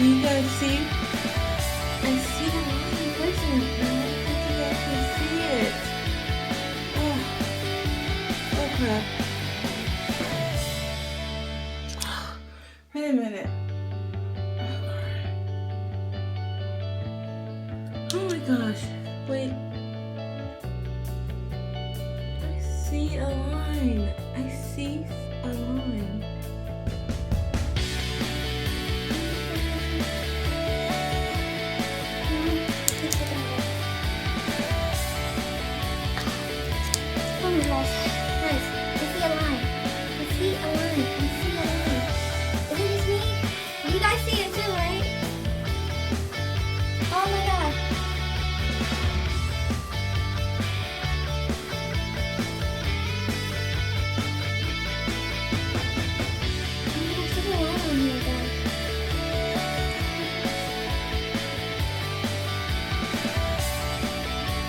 You guys see? I see the line in person. I don't think you guys can see it. Oh, oh crap. Wait a minute. Oh my gosh. Wait. I see a line. I see a line. Oh my gosh. Guys, I see a line. I see a line. I see a line. Is it just me? You guys see it too, right? Oh my god. Oh my gosh, there's a line on here, guys.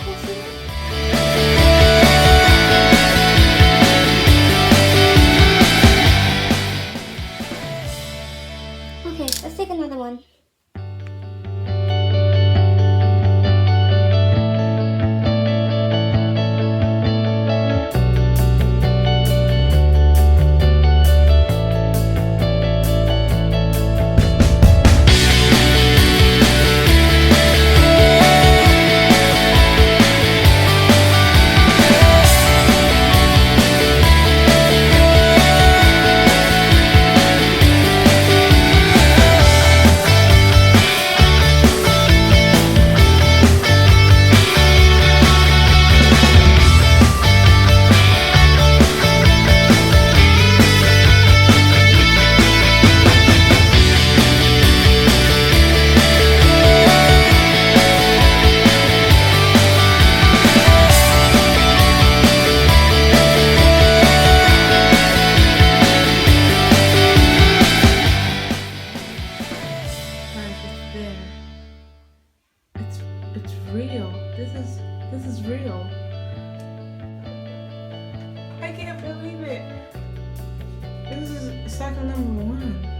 You see it? Okay, let's take another one. Guys, it's there. It's real. This is real. I can't believe it. This is cycle number 1.